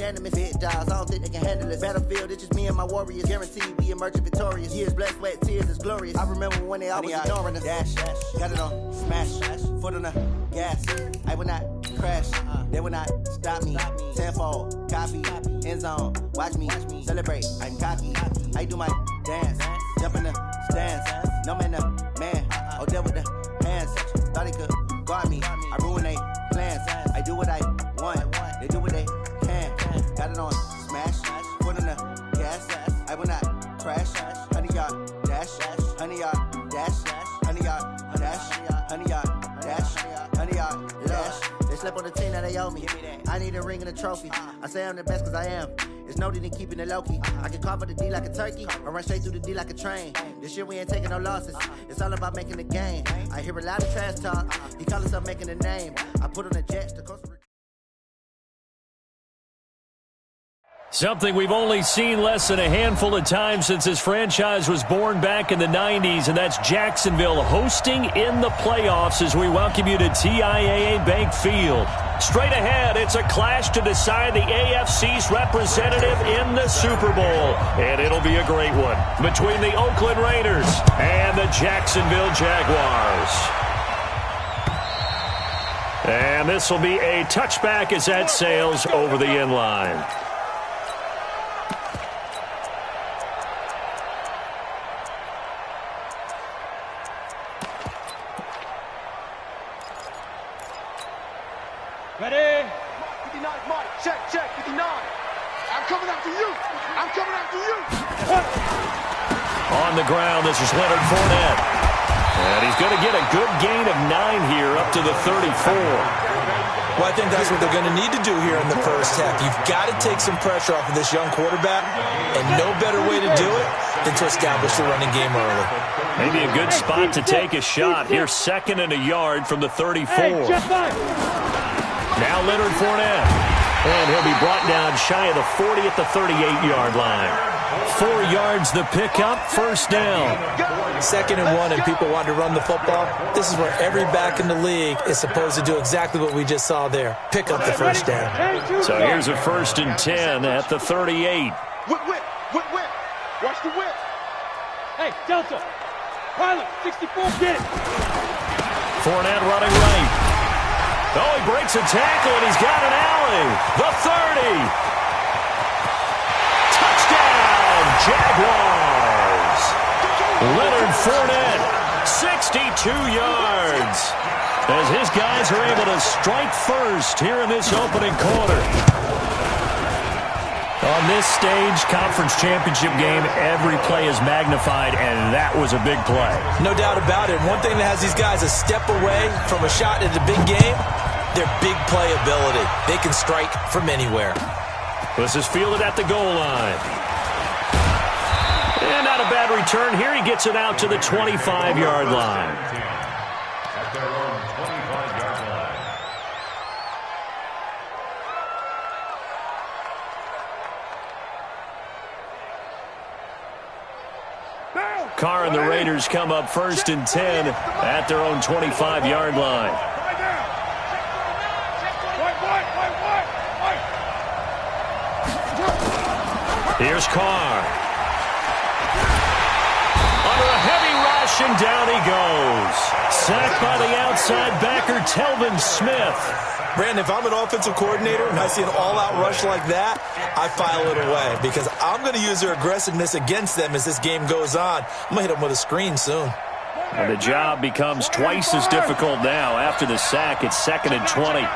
unanimous. Big dogs, I don't think they can handle it. Battlefield, it's just me and my warriors. Guaranteed we emerging victorious. Years, blood, sweat, tears is glorious. I remember when they always ignoring us. Dash, got it on, smash, foot on the gas. I will not crash, they will not stop me. Tenfold, copy, end zone, watch me celebrate. I'm cocky, I do my dance, jump in the stands. No man, the man, oh, deal with the hands. Thought he could guard me, I ruin they plans. I do what I want, they do what they can. Got it on, smash, foot on the gas. I will not crash, 100-yard dash, 100-yard dash, 100-yard dash, 100-yard dash, 100-yard dash. They slept on the team that they owe me. I need a ring and a trophy. I say I'm the best cause I am. It's no need in keeping it low-key. I can carve up the D like a turkey or run straight through the D like a train. This year we ain't taking no losses. It's all about making the game. I hear a lot of trash talk. He call himself making a name. I put on the Jets to Costa Rica. Something we've only seen less than a handful of times since this franchise was born back in the 90s, and that's Jacksonville hosting in the playoffs as we welcome you to TIAA Bank Field. Straight ahead, it's a clash to decide the AFC's representative in the Super Bowl, and it'll be a great one between the Oakland Raiders and the Jacksonville Jaguars. And this will be a touchback as that sails over the end line. Ready? 59, Mike. Check, 59. I'm coming after you. I'm coming after you. On the ground, this is Leonard Fournette. And he's going to get a good gain of 9 here up to the 34. Well, I think that's what they're going to need to do here in the first half. You've got to take some pressure off of this young quarterback, and no better way to do it than to establish the running game early. Maybe a good spot to take a shot. Here's 2nd and a yard from the 34. Now Leonard Fournette. And he'll be brought down shy of the 40 at the 38-yard line. 4 yards the pickup, first down. 2nd and 1, and people want to run the football. This is where every back in the league is supposed to do exactly what we just saw there. Pick up the first down. So here's a 1st and 10 at the 38. Whip. Watch the whip. Hey, Delta. Pilot, 64, get it. Fournette running right. Oh, he breaks a tackle, and he's got an alley. The 30. Touchdown, Jaguars. Leonard Fournette, 62 yards. As his guys are able to strike first here in this opening quarter. On this stage, conference championship game, every play is magnified, and that was a big play. No doubt about it. One thing that has these guys a step away from a shot at the big game, their big play ability. They can strike from anywhere. This is fielded at the goal line. And not a bad return here. He gets it out to the 25-yard line. At their own 25-yard line. Carr and the Raiders come up 1st and 10 at their own 25-yard line. Here's Carr. Under a heavy rush, and down he goes. Sacked by the outside backer, Telvin Smith. Brandon, if I'm an offensive coordinator and I see an all-out rush like that, I file it away because I'm going to use their aggressiveness against them as this game goes on. I'm going to hit them with a screen soon. And the job becomes twice as difficult now. After the sack, it's 2nd and 20.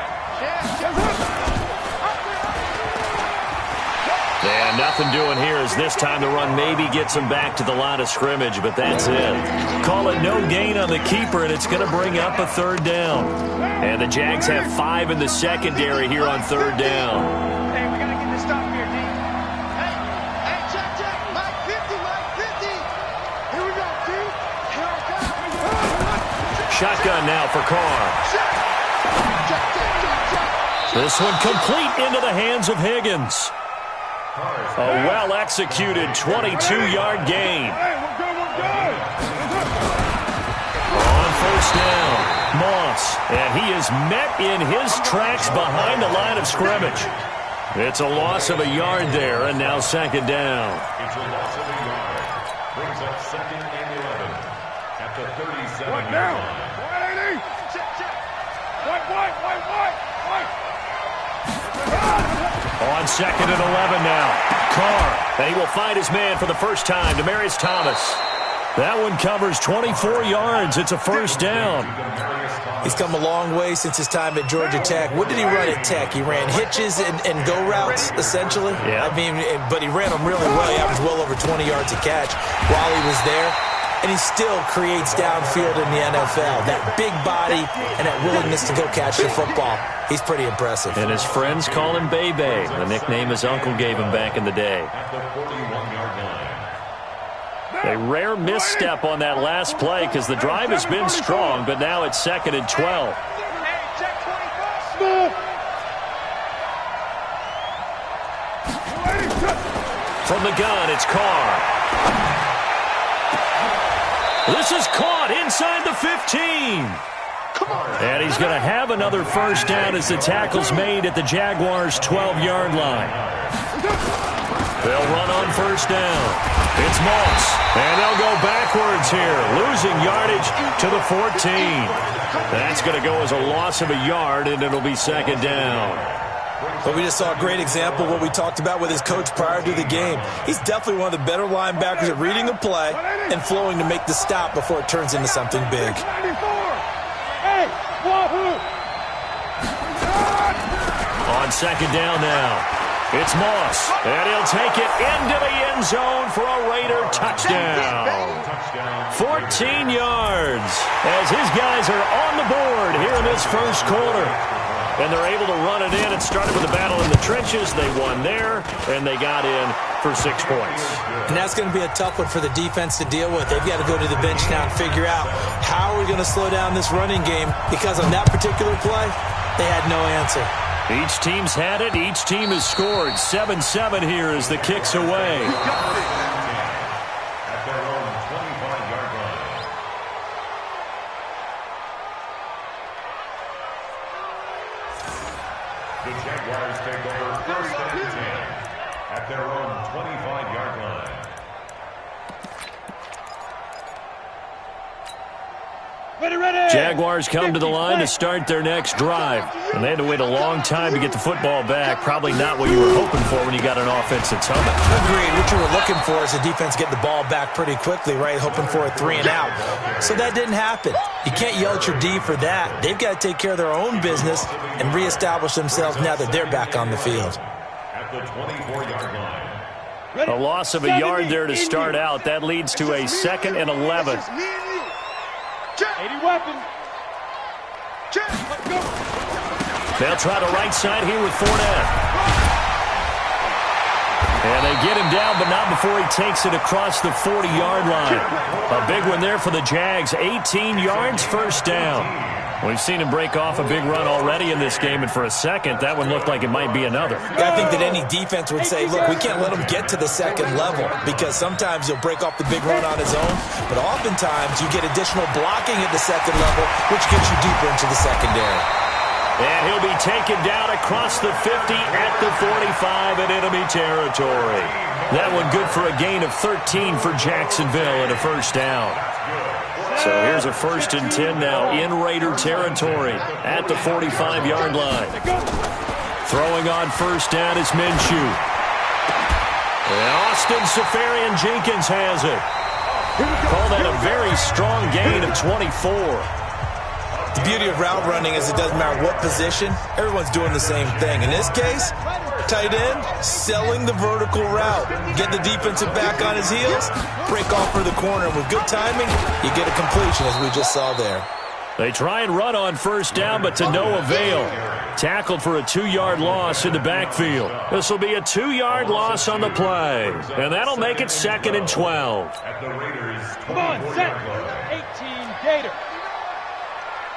And nothing doing here as this time the run maybe gets him back to the line of scrimmage, but that's it. Call it no gain on the keeper, and it's going to bring up a 3rd down. And the Jags have 5 in the secondary here on 3rd down. Hey, we got to get this stop here, D. Hey, check. Mike 50. Here we go, D. Here I come. Shotgun now for Carr. This one complete into the hands of Higgins. A well-executed 22-yard gain. On 1st down, Moss, and he is met in his tracks behind the line of scrimmage. It's a loss of a yard there, and now second down. It's a loss of a yard. Brings up 2nd and 11 at the 37-yard line. 180. Check. White. On 2nd and 11 now. Carr, and he will find his man for the first time, Demaryius Thomas. That one covers 24 yards. It's a first down. He's come a long way since his time at Georgia Tech. What did he run at Tech? He ran hitches and go routes, essentially. Yeah. I mean, but he ran them really well. He averaged well over 20 yards a catch while he was there. And he still creates downfield in the NFL. That big body and that willingness to go catch the football. He's pretty impressive. And his friends call him Bebe, the nickname his uncle gave him back in the day. At the 41-yard line. A rare misstep on that last play because the drive has been strong, but now it's 2nd and 12. From the gun, it's Carr. This is caught inside the 15. And he's going to have another first down as the tackle's made at the Jaguars' 12-yard line. They'll run on first down. It's Moss. And they'll go backwards here, losing yardage to the 14. That's going to go as a loss of a yard, and it'll be second down. But we just saw a great example of what we talked about with his coach prior to the game. He's definitely one of the better linebackers at reading a play and flowing to make the stop before it turns into something big. Hey, wahoo! On second down now, it's Moss, and he'll take it into the end zone for a Raider touchdown. 14 yards as his guys are on the board here in this first quarter. And they're able to run it in. It started with a battle in the trenches. They won there, and they got in for 6 points. And that's going to be a tough one for the defense to deal with. They've got to go to the bench now and figure out how are we going to slow down this running game, because on that particular play, they had no answer. Each team's had it. Each team has scored. 7-7 here as the kick's away. At their own 25-yard line. The Jaguars take over 1st and 10 at their own 25-yard line. Ready. Jaguars come to the line to start their next drive. And they had to wait a long time to get the football back. Probably not what you were hoping for when you got an offense that's humming. Agreed. What you were looking for is the defense getting the ball back pretty quickly, right? Hoping for a 3 and out. So that didn't happen. You can't yell at your D for that. They've got to take care of their own business and reestablish themselves now that they're back on the field. At the 24-yard line. A loss of a yard there to start out. That leads to a 2nd and 11. 80 weapon. Let's go. They'll try the right side here with Fournette. And they get him down, but not before he takes it across the 40-yard line. A big one there for the Jags. 18 yards, first down. We've seen him break off a big run already in this game, and for a second, that one looked like it might be another. I think that any defense would say, look, we can't let him get to the second level, because sometimes he'll break off the big run on his own, but oftentimes you get additional blocking at the second level, which gets you deeper into the secondary. And he'll be taken down across the 50 at the 45 in enemy territory. That one good for a gain of 13 for Jacksonville and a first down. So here's a 1st and 10 now in Raider territory at the 45-yard line. Throwing on first down is Minshew. And Austin Seferian-Jenkins has it. Call that a very strong gain of 24. The beauty of route running is it doesn't matter what position, everyone's doing the same thing. In this case, tight end, selling the vertical route. Get the defensive back on his heels, break off for the corner. With good timing, you get a completion, as we just saw there. They try and run on first down, but to no avail. Tackled for a 2-yard loss in the backfield. This will be a 2-yard loss on the play. And that'll make it 2nd and 12. At the Raiders' Come on, 24-yard set. line. 18 Gator.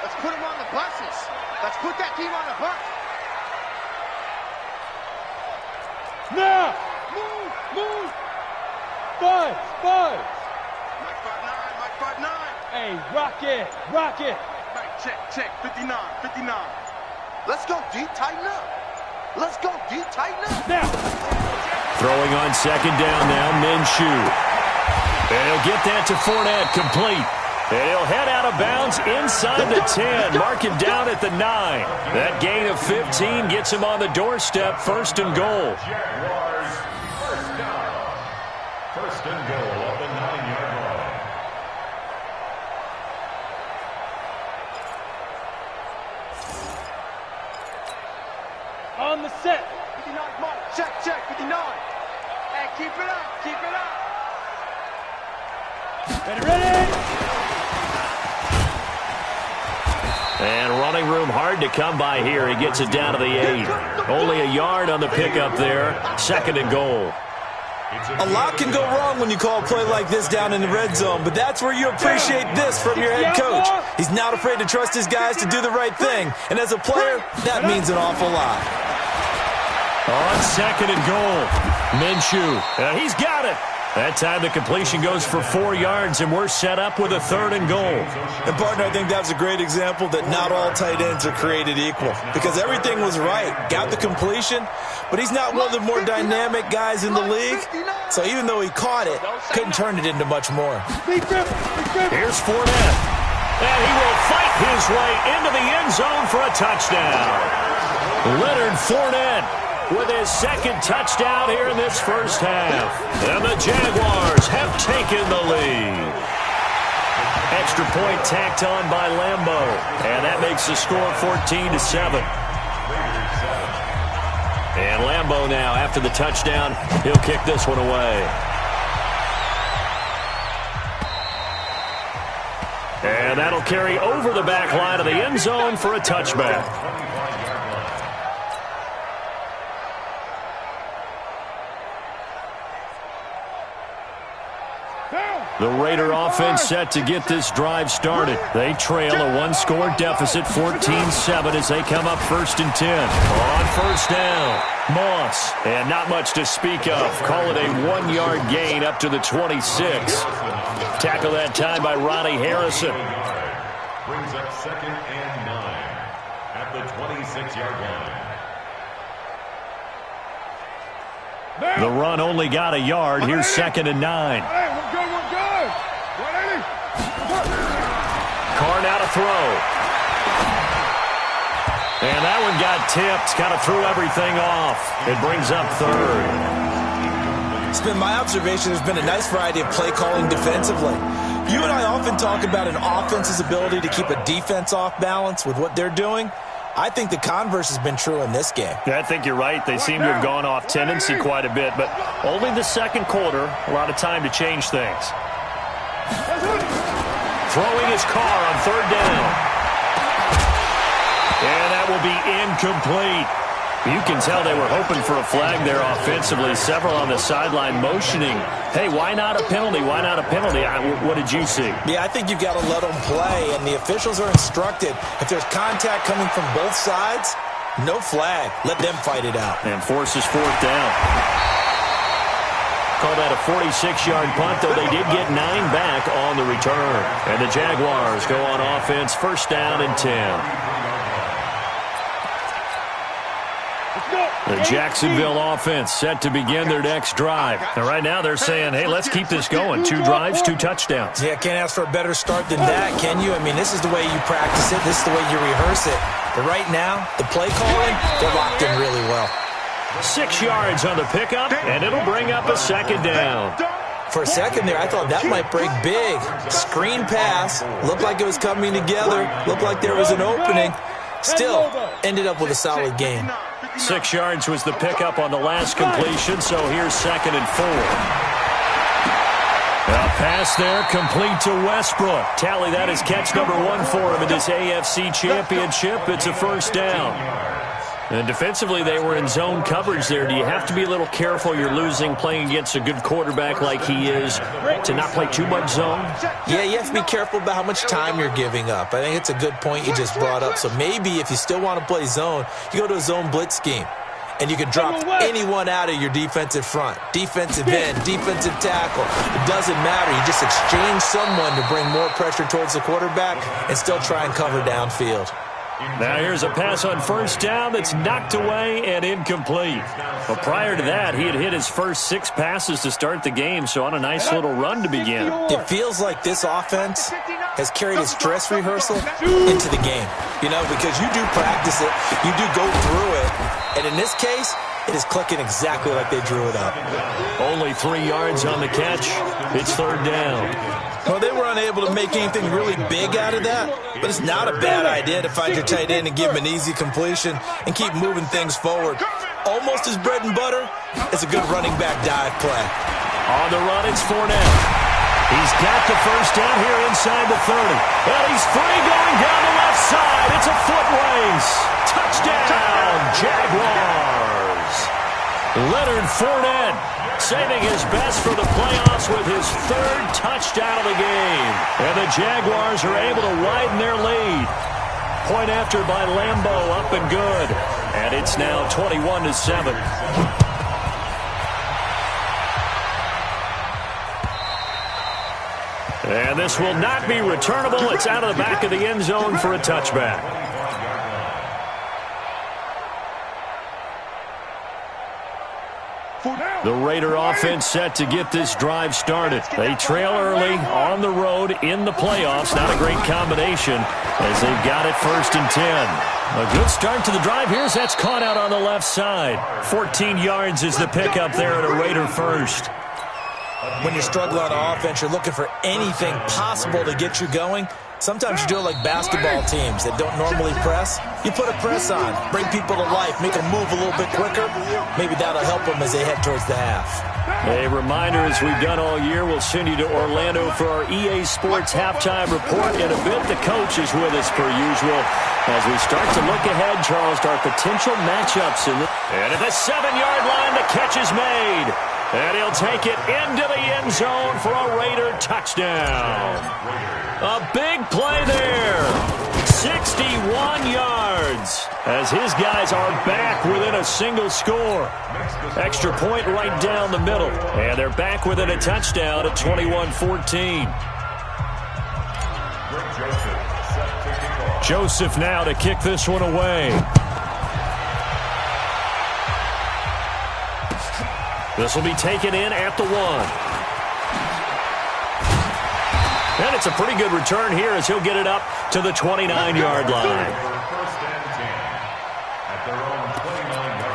Let's put him on the buses. Let's put that team on the bus. Now. Move. Buzz. Mike 5'9". Hey, rock it. Right, check. 59. Let's go, D. Tighten up. Let's go, D. Tighten up. Now. Throwing on second down now, Minshew. And he'll get that to Fournette, complete. And he'll head out of bounds inside the 10. Mark him down at the 9. That gain of 15 gets him on the doorstep, 1st and goal. Jaguars, first down. 1st and goal at the 9-yard line. On the set. 59, come on. Check, 59. Hey, keep it up, keep it up. Ready. And running room hard to come by here. He gets it down to the 8. Only a yard on the pickup there. 2nd and goal. A lot can go wrong when you call a play like this down in the red zone, but that's where you appreciate this from your head coach. He's not afraid to trust his guys to do the right thing, and as a player, that means an awful lot. On 2nd and goal, Minshew. He's got it. That time the completion goes for 4 yards, and we're set up with a 3rd and goal. And, partner, I think that was a great example that not all tight ends are created equal, because everything was right. Got the completion, but he's not one of the more dynamic guys in the league, so even though he caught it, couldn't turn it into much more. Here's Fournette, and he will fight his way into the end zone for a touchdown. Leonard Fournette with his 2nd touchdown here in this first half. And the Jaguars have taken the lead. Extra point tacked on by Lambeau. And that makes the score 14-7. And Lambeau now, after the touchdown, he'll kick this one away. And that'll carry over the back line of the end zone for a touchback. The Raider offense set to get this drive started. They trail a 1-score deficit, 14-7, as they come up 1st and 10. On 1st down, Moss. And not much to speak of. Call it a 1-yard gain up to the 26. Tackle that time by Ronnie Harrison. Brings up 2nd and 9 at the 26-yard line. The run only got a yard. Here's 2nd and 9. Carr now to throw. And that one got tipped. Kind of threw everything off. It brings up 3rd. It's been my observation there's been a nice variety of play calling defensively. You and I often talk about an offense's ability to keep a defense off balance with what they're doing. I think the converse has been true in this game. Yeah, I think you're right. They seem to have gone off tendency quite a bit, but only the 2nd quarter, a lot of time to change things. Throwing his Carr on 3rd down. And that will be incomplete. You can tell they were hoping for a flag there offensively. Several on the sideline motioning. Hey, why not a penalty? Why not a penalty? What did you see? Yeah, I think you've got to let them play, and the officials are instructed. If there's contact coming from both sides, no flag. Let them fight it out. And forces 4th down. Call that a 46-yard punt, though they did get 9 back on the return. And the Jaguars go on offense, 1st down and 10. The Jacksonville offense set to begin their next drive. And right now they're saying, hey, let's keep this going. 2 drives, 2 touchdowns. Yeah, can't ask for a better start than that, can you? I mean, this is the way you practice it. This is the way you rehearse it. But right now, the play calling, they're locked in really well. 6 yards on the pickup, and it'll bring up a 2nd down. For a second there, I thought that might break big. Screen pass, looked like it was coming together, looked like there was an opening. Still, ended up with a solid gain. 6 yards was the pickup on the last completion, so here's 2nd and 4. A pass there, complete to Westbrook. Tally that as catch number 1 for him in this AFC Championship. It's a 1st down. And defensively, they were in zone coverage there. Do you have to be a little careful? You're losing, playing against a good quarterback like he is, to not play too much zone? Yeah, you have to be careful about how much time you're giving up. I think it's a good point you just brought up. So maybe if you still want to play zone, you go to a zone blitz scheme. And you can drop anyone out of your defensive front. Defensive end, defensive tackle. It doesn't matter. You just exchange someone to bring more pressure towards the quarterback and still try and cover downfield. Now here's a pass on first down that's knocked away and incomplete. Well, prior to that, he had hit his first 6 passes to start the game, so on a nice little run to begin. It feels like this offense has carried its dress rehearsal into the game. You know, because you do practice it, you do go through it, and in this case, it is clicking exactly like they drew it up. Only 3 yards on the catch. It's third down. Well, they were unable to make anything really big out of that, but it's not a bad idea to find your tight end and give him an easy completion and keep moving things forward. Almost as bread and butter as a good running back dive play. On the run, it's Fournette. He's got the first down here inside the 30. And he's free going down the left side. It's a foot race. Touchdown, Jaguars. Leonard Fournette saving his best for the playoffs with his 3rd touchdown of the game. And the Jaguars are able to widen their lead. Point after by Lambeau, up and good. And it's now 21-7. And this will not be returnable. It's out of the back of the end zone for a touchback. The Raider offense set to get this drive started. They trail early on the road in the playoffs. Not a great combination as they've got it 1st and 10. A good start to the drive. Here's that's caught out on the left side. 14 yards is the pickup there at a Raider first. When you're struggling on offense, you're looking for anything possible to get you going. Sometimes you do it like basketball teams that don't normally press. You put a press on, bring people to life, make them move a little bit quicker. Maybe that'll help them as they head towards the half. A reminder, as we've done all year, we'll send you to Orlando for our EA Sports halftime report. In a bit, the coach is with us per usual. As we start to look ahead, Charles, to our potential matchups. And at the 7-yard line, the catch is made. And he'll take it into the end zone for a Raider touchdown. A big play there. 61 yards as his guys are back within a single score. Extra point right down the middle. And they're back within a touchdown at 21-14. Joseph now to kick this one away. This will be taken in at the 1. And it's a pretty good return here as he'll get it up to the 29-yard line. First and 10 at their own 29-yard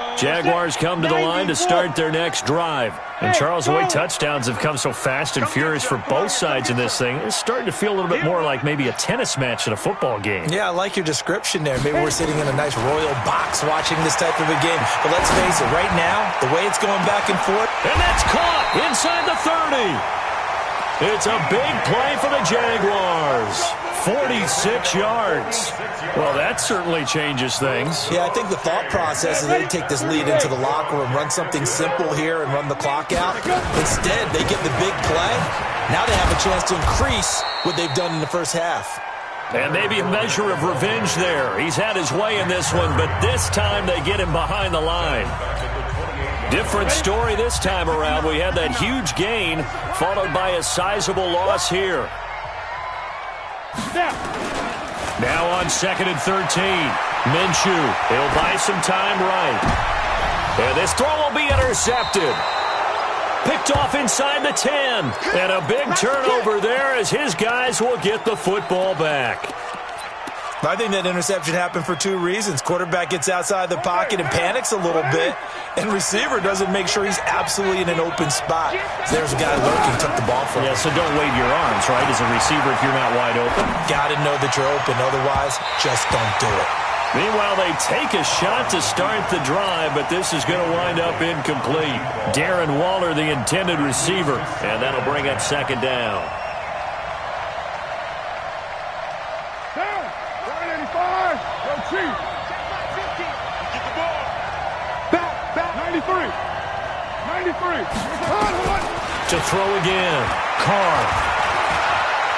line. Jaguars come to the line to start their next drive. And Charles, the way touchdowns have come so fast and furious for both sides in this thing, it's starting to feel a little bit more like maybe a tennis match in a football game. Yeah, I like your description there. Maybe we're sitting in a nice royal box watching this type of a game. But let's face it, right now, the way it's going back and forth. And that's caught inside the 30. It's a big play for the Jaguars. 46 yards. Well, that certainly changes things. Yeah, I think the thought process is they take this lead into the locker room, run something simple here and run the clock out. Instead, they get the big play. Now they have a chance to increase what they've done in the first half. And maybe a measure of revenge there. He's had his way in this one, but this time they get him behind the line. Different story this time around. We had that huge gain followed by a sizable loss here. Now on 2nd and 13. Minshew. He'll buy some time right. And this throw will be intercepted. Picked off inside the 10. And a big turnover there as his guys will get the football back. I think that interception happened for 2 reasons. Quarterback gets outside the pocket and panics a little bit, and receiver doesn't make sure he's absolutely in an open spot. So there's a guy lurking, took the ball from him. Yeah, so don't wave your arms, right, as a receiver if you're not wide open. Got to know that you're open. Otherwise, just don't do it. Meanwhile, they take a shot to start the drive, but this is going to wind up incomplete. Darren Waller, the intended receiver, and that'll bring up 2nd down. Chief. Get the ball. Back. 93. 93. To throw again. Carr.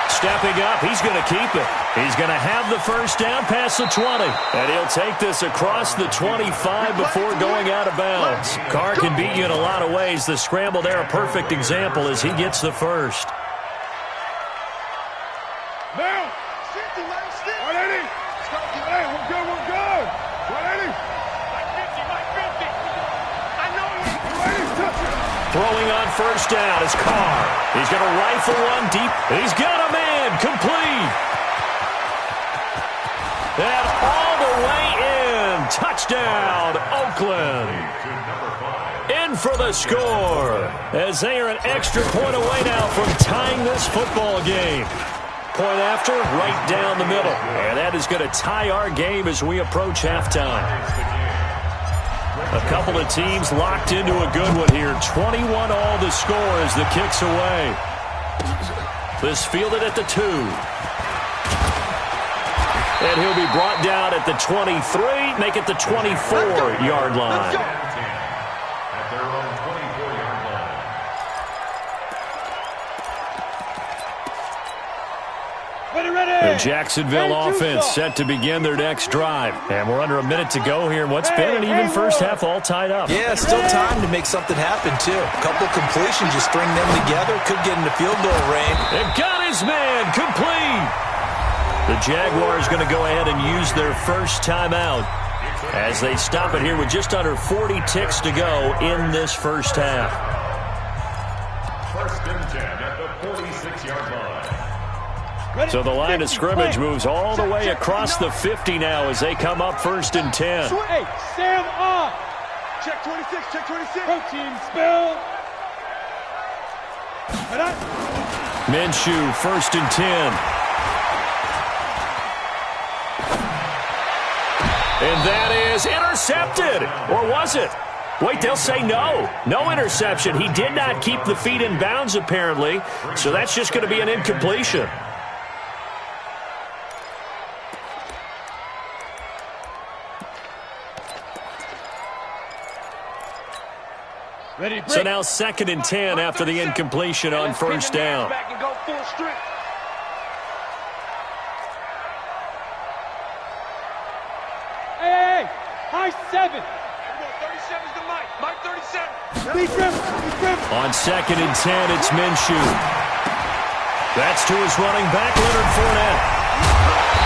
Stepping up. He's going to keep it. He's going to have the first down past the 20. And he'll take this across the 25 before going out of bounds. Carr can beat you in a lot of ways. The scramble there, a perfect example as he gets the first. Now, Throwing on first down is Carr. He's going to rifle one deep. He's got a man. Complete. And all the way in. Touchdown, Oakland. In for the score. As they are an extra point away now from tying this football game. Point after, right down the middle. And that is going to tie our game as we approach halftime. A couple of teams locked into a good one here. 21 all the score as the kick's away. This fielded at the 2. And he'll be brought down at the 23, make it the 24-yard line. At their own 24-yard line. The Jacksonville offense set to begin their next drive. And we're under a minute to go here in what's been an even first half, all tied up. Yeah, still time to make something happen, too. A couple completions, just string them together. Could get into field goal range. They've got his man complete. The Jaguars going to go ahead and use their first timeout as they stop it here with just under 40 ticks to go in this first half. First and 10 at the 46-yard line. So the line of scrimmage moves all the way across the 50 now as they come up first and 10. Hey, Sam on. Check 26, check 26. Protein spill. Minshew, first and 10. And that is intercepted. Or was it? Wait, they'll say no. No interception. He did not keep the feet in bounds, apparently. So that's just going to be an incompletion. So now second and 10 after the incompletion on first down. Back and go full strength. Hey, high 7. 37's the Mike. Mike 37. Be grip. On second and 10, it's Minshew. That's to his running back, Leonard Fournette.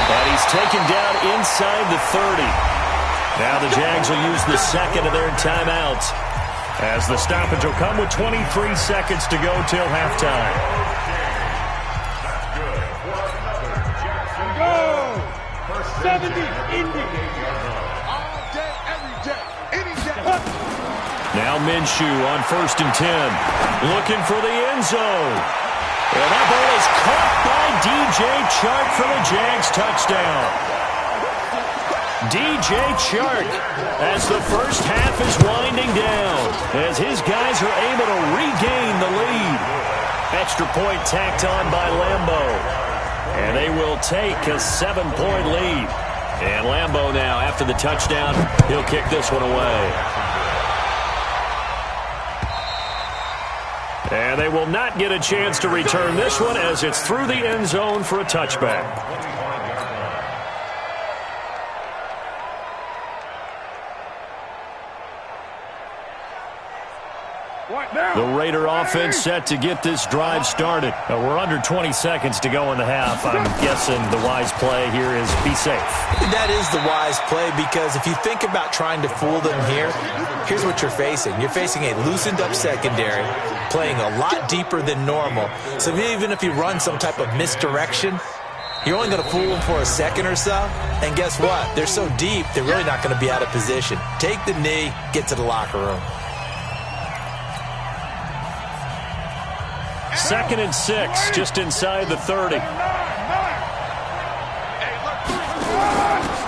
And he's taken down inside the 30. Now the Jags will use the second of their timeouts, as the stoppage will come with 23 seconds to go till halftime. Go! 70, Indy. All day, every day, any day. Now Minshew on first and 10. Looking for the end zone. And that ball is caught by DJ Chark for the Jags touchdown. DJ Chark, as the first half is winding down, as his guys are able to regain the lead. Extra point tacked on by Lambo. And they will take a 7-point lead. And Lambo now, after the touchdown, he'll kick this one away. And they will not get a chance to return this one as it's through the end zone for a touchback. The Raider offense set to get this drive started. We're under 20 seconds to go in the half. I'm guessing the wise play here is be safe. That is the wise play, because if you think about trying to fool them here, here's what you're facing. You're facing a loosened up secondary, playing a lot deeper than normal. So even if you run some type of misdirection, you're only going to fool them for a second or so. And guess what? They're so deep, they're really not going to be out of position. Take the knee, get to the locker room. Second and 6, just inside the 30.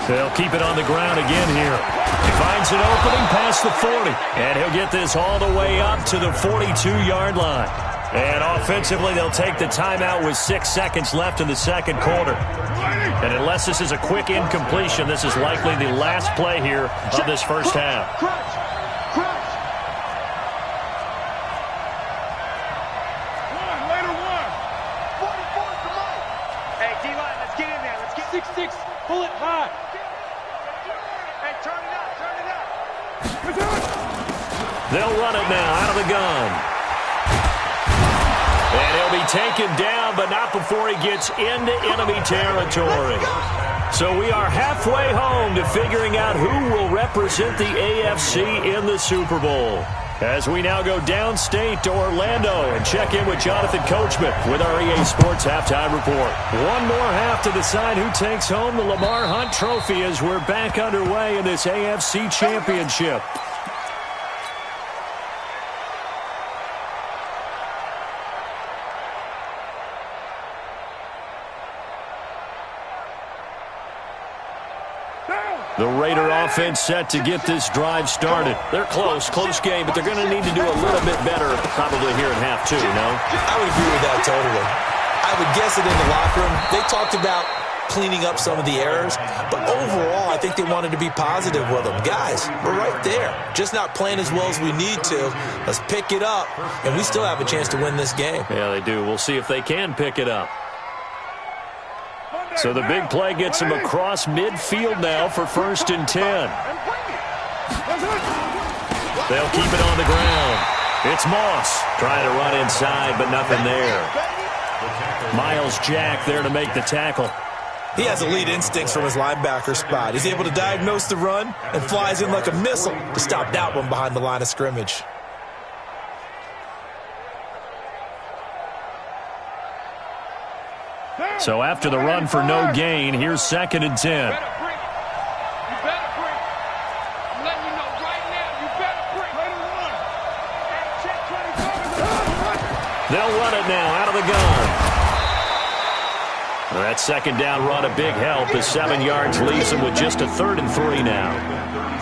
They'll keep it on the ground again here. He finds an opening past the 40. And he'll get this all the way up to the 42-yard line. And offensively, they'll take the timeout with 6 seconds left in the second quarter. And unless this is a quick incompletion, this is likely the last play here of this first half. Hey, D-line, let's get in there. Let's get 6-6, pull it high. Hey, turn it up, turn it up. They'll run it now out of the gun. And he'll be taken down, but not before he gets into enemy territory. So we are halfway home to figuring out who will represent the AFC in the Super Bowl. As we now go downstate to Orlando and check in with Jonathan Coachman with our EA Sports Halftime Report. One more half to decide who takes home the Lamar Hunt Trophy as we're back underway in this AFC Championship. The Raider offense set to get this drive started. They're close game, but they're going to need to do a little bit better probably here in half two, no? I would agree with that totally. I would guess it in the locker room. They talked about cleaning up some of the errors, but overall, I think they wanted to be positive with them. Guys, we're right there. Just not playing as well as we need to. Let's pick it up, and we still have a chance to win this game. Yeah, they do. We'll see if they can pick it up. So the big play gets him across midfield now for 1st and 10. They'll keep it on the ground. It's Moss trying to run inside, but nothing there. Miles Jack there to make the tackle. He has elite instincts from his linebacker spot. He's able to diagnose the run and flies in like a missile to stop that one behind the line of scrimmage. So after the run for no gain, here's 2nd and 10. They'll run it now out of the gun. That 2nd down run, a big help as 7 yards leaves them with just a 3rd and 3 now.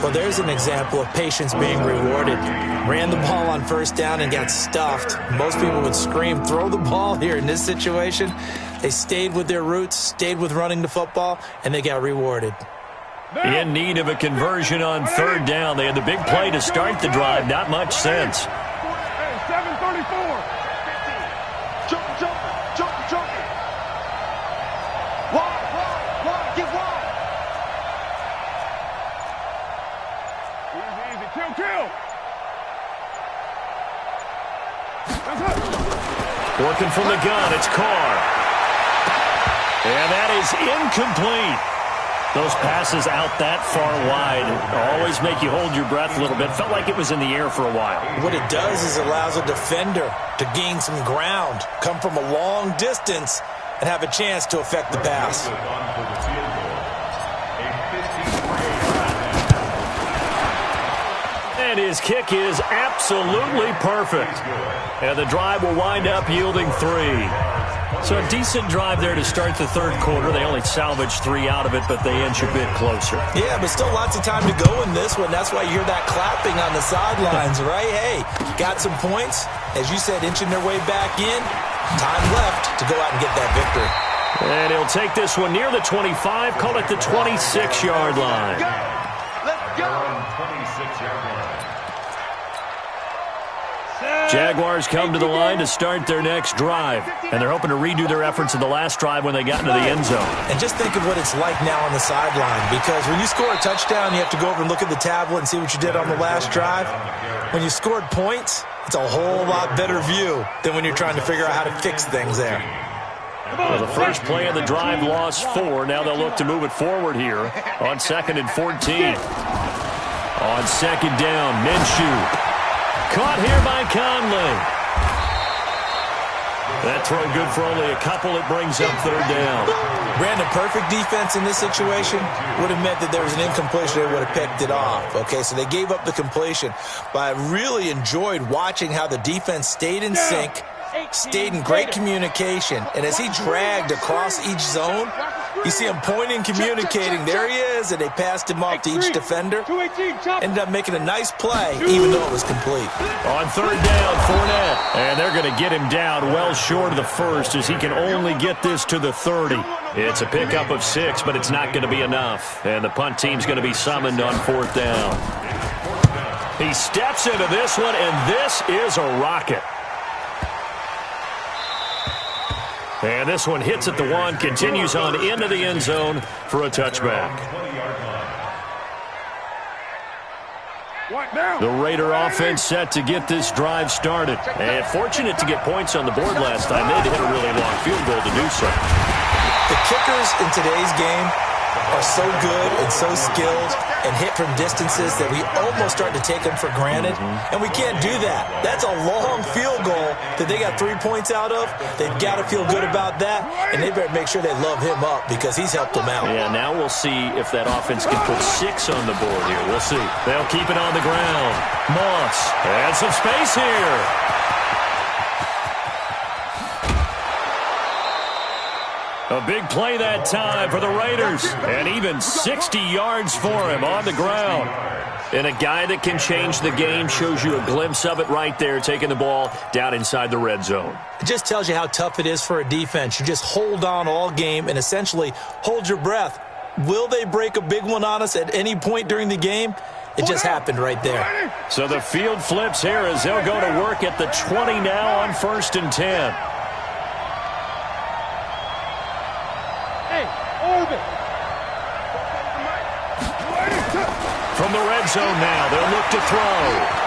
Well, there's an example of patience being rewarded. Ran the ball on 1st down and got stuffed. Most people would scream, throw the ball here. In this situation, they stayed with their roots, stayed with running the football, and they got rewarded. In need of a conversion on 3rd down. They had the big play to start the drive. Not much sense. 7:34. Jump. Wide, get wide. Easy, kill. Working from the gun, it's Carr. And that is incomplete. Those passes out that far wide always make you hold your breath a little bit. Felt like it was in the air for a while. What it does is allows a defender to gain some ground, come from a long distance, and have a chance to affect the pass. And his kick is absolutely perfect. And the drive will wind up yielding 3. So a decent drive there to start the 3rd quarter. They only salvaged 3 out of it, but they inch a bit closer. Yeah, but still lots of time to go in this one. That's why you hear that clapping on the sidelines, right? Hey, got some points. As you said, inching their way back in. Time left to go out and get that victory. And he'll take this one near the 25, call it the 26-yard line. Let's go. 26-yard line. Jaguars come to the line to start their next drive, and they're hoping to redo their efforts in the last drive when they got into the end zone. And just think of what it's like now on the sideline, because when you score a touchdown, you have to go over and look at the tablet and see what you did on the last drive. When you scored points, it's a whole lot better view than when you're trying to figure out how to fix things there. Well, the first play of the drive lost 4. Now they'll look to move it forward here on 2nd and 14. On 2nd down, Minshew. Caught here by Conley. That throw good for only a couple. It brings up 3rd down. Brandon, perfect defense in this situation would have meant that there was an incompletion. They would have picked it off. Okay, so they gave up the completion. But I really enjoyed watching how the defense stayed in sync, stayed in great communication. And as he dragged across each zone, you see him pointing, communicating. There he is, and they passed him off to each defender. Ended up making a nice play, even though it was complete. On 3rd down, Fournette. And they're going to get him down well short of the 1st as he can only get this to the 30. It's a pickup of 6, but it's not going to be enough. And the punt team's going to be summoned on 4th down. He steps into this one, and this is a rocket. And this one hits at the 1, continues on into the end zone for a touchback. The Raider offense set to get this drive started. And fortunate to get points on the board last time. They had to hit a really long field goal to do so. The kickers in today's game are so good and so skilled and hit from distances that we almost start to take them for granted, and we can't do that. That's a long field goal that they got 3 points out of. They've got to feel good about that, and they better make sure they love him up because he's helped them out. Yeah, now we'll see if that offense can put 6 on the board here. We'll see. They'll keep it on the ground. Moss and some space here. A big play that time for the Raiders, and even 60 yards for him on the ground. And a guy that can change the game, shows you a glimpse of it right there, taking the ball down inside the red zone. It just tells you how tough it is for a defense. You just hold on all game and essentially hold your breath. Will they break a big one on us at any point during the game? It just happened right there. So the field flips here as they'll go to work at the 20 now on 1st and 10. From the red zone now, they'll look to throw.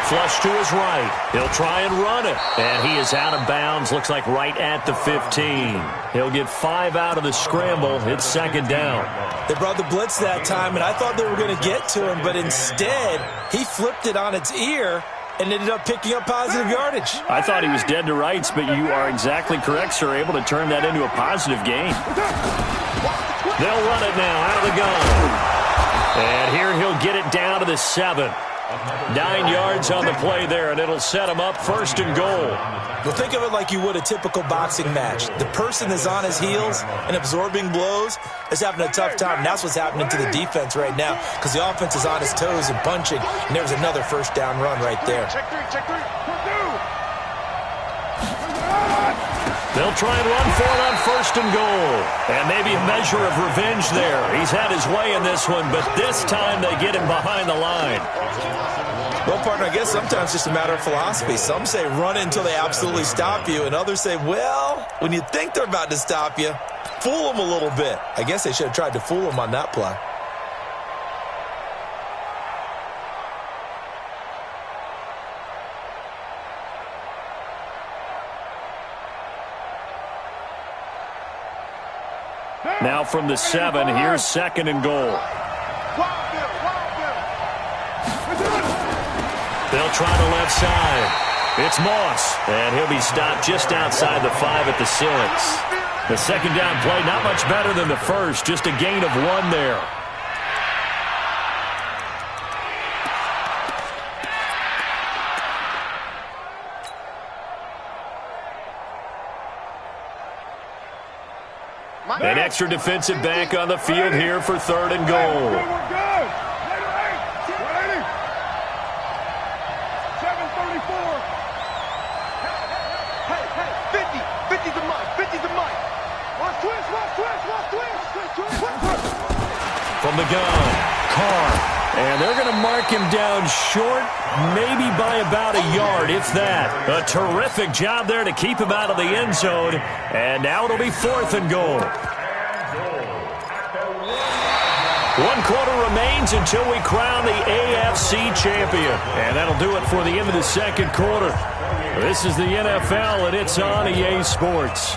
Flush to his right. He'll try and run it. And he is out of bounds, looks like right at the 15. He'll get 5 out of the scramble. It's 2nd down. They brought the blitz that time, and I thought they were going to get to him, but instead, he flipped it on its ear and ended up picking up positive yardage. I thought he was dead to rights, but you are exactly correct, sir. Able to turn that into a positive gain. They'll run it now out of the gun. And here he'll get it down to the 7. 9 yards on the play there, and it'll set him up 1st and goal. Well, think of it like you would a typical boxing match. The person that's on his heels and absorbing blows is having a tough time, and that's what's happening to the defense right now because the offense is on his toes and punching, and there's another 1st down run right there. Check three. They'll try and run for it on 1st and goal. And maybe a measure of revenge there. He's had his way in this one, but this time they get him behind the line. Well, partner, I guess sometimes it's just a matter of philosophy. Some say run until they absolutely stop you, and others say, well, when you think they're about to stop you, fool them a little bit. I guess they should have tried to fool them on that play. Now from the 7, here's 2nd and goal. They'll try the left side. It's Moss, and he'll be stopped just outside the 5 at the 6. The 2nd down play, not much better than the first, just a gain of 1 there. An extra defensive back on the field here for 3rd and goal. From the gun, Carr. And they're going to mark him down short, maybe by about a yard, if that. A terrific job there to keep him out of the end zone. And now it'll be 4th and goal. 1 quarter remains until we crown the AFC champion. And that'll do it for the end of the 2nd quarter. This is the NFL, and it's on EA Sports.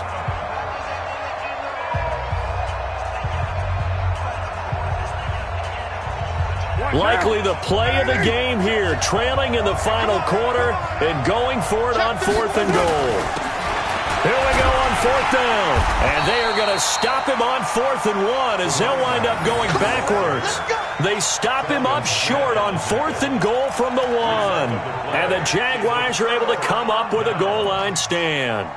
Likely the play of the game here, trailing in the final quarter and going for it on 4th and goal. Here we go on 4th down, and they are going to stop him on 4th and 1 as they'll wind up going backwards. They stop him up short on 4th and goal from the 1, and the Jaguars are able to come up with a goal line stand.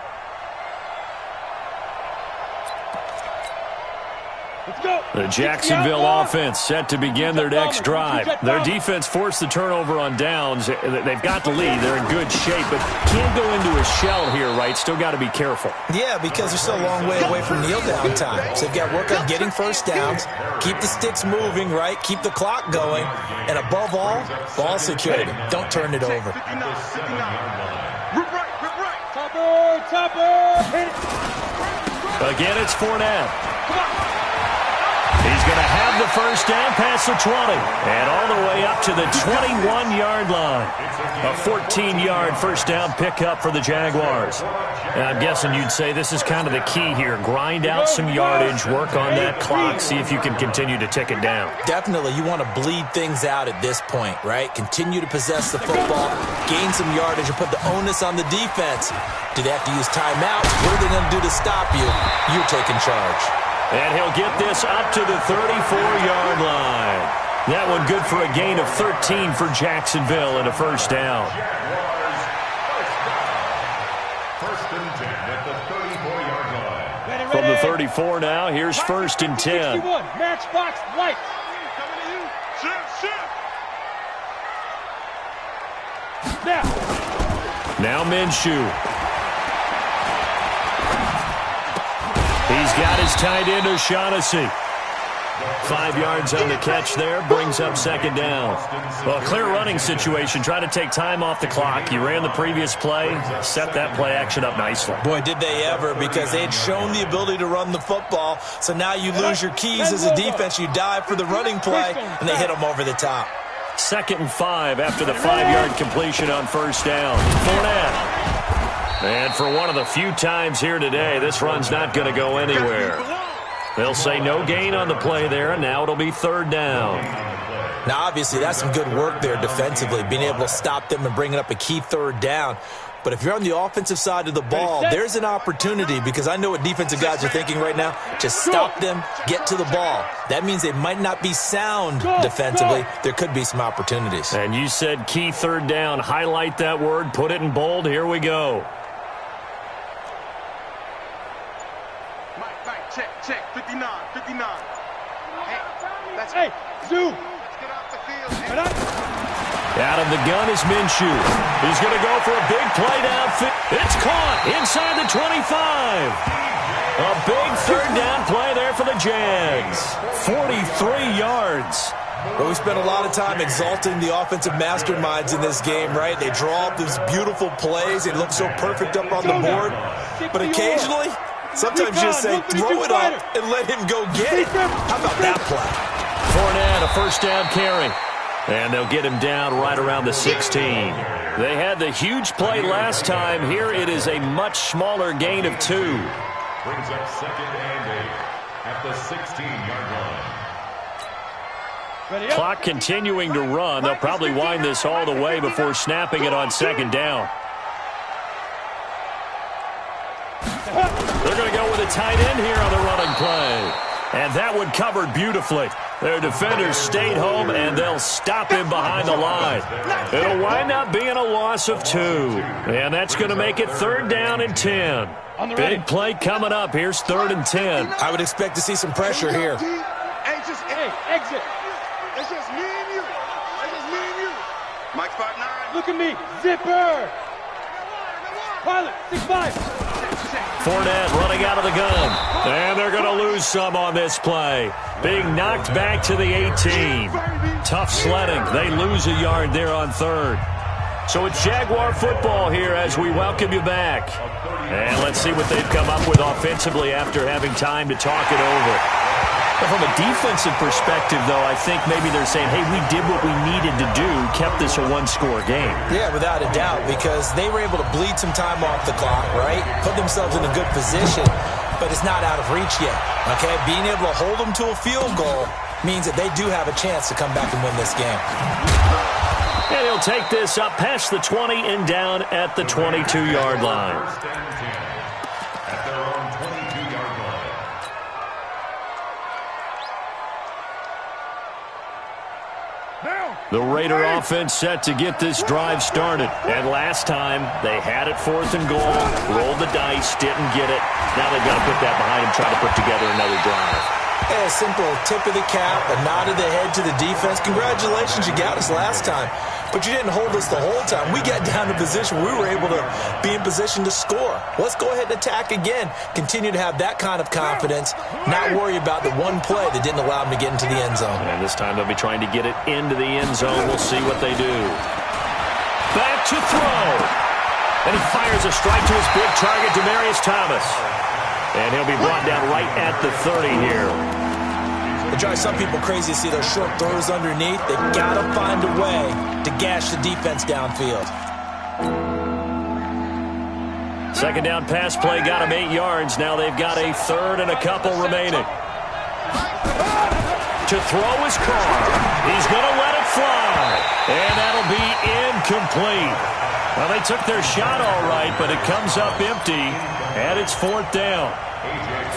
The Jacksonville offense set to begin their next drive. Their defense forced the turnover on downs. They've got the lead. They're in good shape, but can't go into a shell here, right? Still got to be careful. Yeah, because they're still a long way away from kneel-down time. So they've got to work on getting 1st downs, keep the sticks moving, right? Keep the clock going, and above all, ball security. Don't turn it over. Again, it's Fournette. He's going to have the first down past the 20 and all the way up to the 21-yard line. A 14-yard first down pickup for the Jaguars. And I'm guessing you'd say this is kind of the key here. Grind out some yardage, work on that clock, see if you can continue to tick it down. Definitely. You want to bleed things out at this point, right? Continue to possess the football, gain some yardage, and put the onus on the defense. Do they have to use timeouts? What are they going to do to stop you? You're taking charge. And he'll get this up to the 34-yard line. That one good for a gain of 13 for Jacksonville and a first down. First and 10 at the 34-yard line. From the 34 now, here's first and 10. 61, matchbox light. Now Minshew. He's got his tight end O'Shaughnessy. 5 yards on the catch there, brings up second down. Well, clear running situation. Try to take time off the clock. You ran the previous play, set that play action up nicely. Boy, did they ever, because they had shown the ability to run the football. So now you lose your keys as a defense. You dive for the running play, and they hit them over the top. 2nd and 5 after the 5-yard completion on first down. Fournette. And for one of the few times here today, this run's not going to go anywhere. They'll say no gain on the play there, and now it'll be third down. Now, obviously, that's some good work there defensively, being able to stop them and bringing up a key third down. But if you're on the offensive side of the ball, there's an opportunity, because I know what defensive guys are thinking right now. Just stop them, get to the ball. That means they might not be sound defensively. There could be some opportunities. And you said key third down. Highlight that word, put it in bold. Here we go. Check, 59. Hey, that's Zoo. Let's get off the field. Out of the gun is Minshew. He's going to go for a big play downfield. It's caught inside the 25. A big third down play there for the Jags. 43 yards. Well, we spent a lot of time exalting the offensive masterminds in this game, right? They draw up these beautiful plays. They look so perfect up on the board. But occasionally, sometimes you just say, throw it up and let him go get it. How about that play? Fournette, a first down carry. And they'll get him down right around the 16. They had the huge play last time. Here it is a much smaller gain of 2. Brings up 2nd and 8 at the 16-yard line. Clock continuing to run. They'll probably wind this all the way before snapping it on second down. They're going to go with a tight end here on the running play. And that one covered beautifully. Their defenders stayed home, and they'll stop him behind the line. It'll wind up being a loss of 2. And that's going to make it third down and 10. Big play coming up. Here's 3rd and 10. I would expect to see some pressure here. Hey, exit. It's just me and you. Mike spot 9. Look at me. Zipper. Pilot, 6'5". Fournette running out of the gun. And they're going to lose some on this play. Being knocked back to the 18. Tough sledding. They lose a yard there on 3rd. So it's Jaguar football here as we welcome you back. And let's see what they've come up with offensively after having time to talk it over. But from a defensive perspective, though, I think maybe they're saying, hey, we did what we needed to do, kept this a one-score game. Yeah, without a doubt, because they were able to bleed some time off the clock, right? Put themselves in a good position, but it's not out of reach yet, okay? Being able to hold them to a field goal means that they do have a chance to come back and win this game. And he'll take this up past the 20 and down at the 22-yard line. At their own 22-yard line. The Raider offense set to get this drive started. And last time, they had it 4th and goal, rolled the dice, didn't get it. Now they've got to put that behind them, try to put together another drive. A simple tip of the cap, a nod of the head to the defense. Congratulations, you got us last time. But you didn't hold us the whole time. We got down to position. We were able to be in position to score. Let's go ahead and attack again. Continue to have that kind of confidence. Not worry about the one play that didn't allow them to get into the end zone. And this time they'll be trying to get it into the end zone. We'll see what they do. Back to throw. And he fires a strike to his big target, Demaryius Thomas. And he'll be brought down right at the 30 here. It drives some people crazy to see those short throws underneath. They've got to find a way to gash the defense downfield. Second down pass play got him 8 yards. Now they've got a third and a couple remaining. To throw his car. He's going to let it fly. And that'll be incomplete. Well, they took their shot all right, but it comes up empty, and it's 4th down.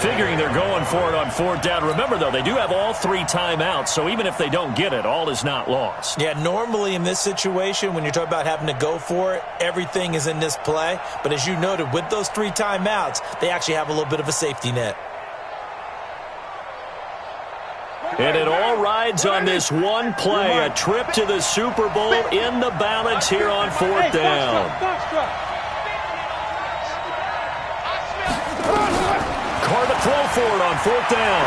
Figuring they're going for it on 4th down. Remember, though, they do have all 3 timeouts, so even if they don't get it, all is not lost. Yeah, normally in this situation, when you're talking about having to go for it, everything is in this play. But as you noted, with those 3 timeouts, they actually have a little bit of a safety net. And it all rides on this one play, a trip to the Super Bowl in the balance here on 4th down. Carr to throw for it on 4th down.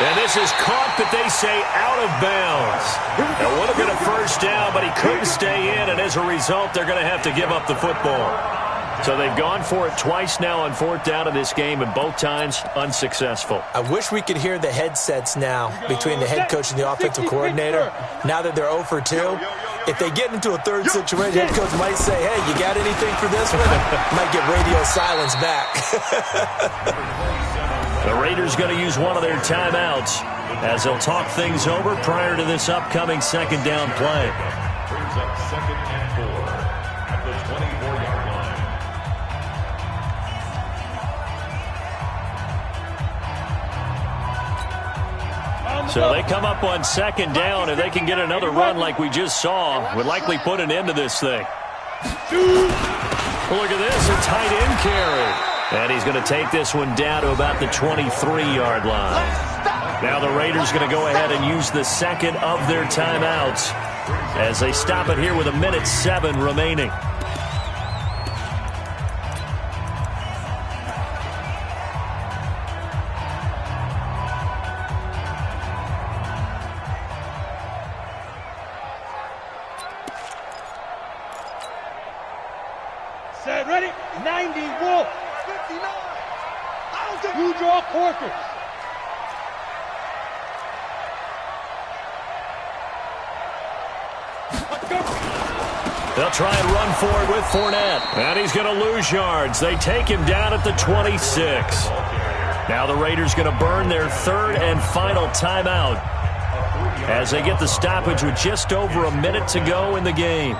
And this is caught, but they say out of bounds. It would have been a first down, but he couldn't stay in, and as a result, they're going to have to give up the football. So they've gone for it twice now on 4th down in this game, and both times unsuccessful. I wish we could hear the headsets now between the head coach and the offensive coordinator. Now that they're 0 for 2, if they get into a third situation, head coach might say, hey, you got anything for this one? Might get radio silence back. The Raiders going to use one of their timeouts as they'll talk things over prior to this upcoming second down play. Brings up 2nd and 4 at the 24-yard line. So they come up on 2nd down, and they can get another run like we just saw. Would likely put an end to this thing. Look at this, a tight end carry. And he's going to take this one down to about the 23-yard line. Now the Raiders going to go ahead and use the second of their timeouts as they stop it here with 1:07 remaining. Set, ready, 90, Wolf. 59. You draw quarters. They'll try and run for it with Fournette. And he's going to lose yards. They take him down at the 26. Now the Raiders going to burn their third and final timeout as they get the stoppage with just over a minute to go in the game.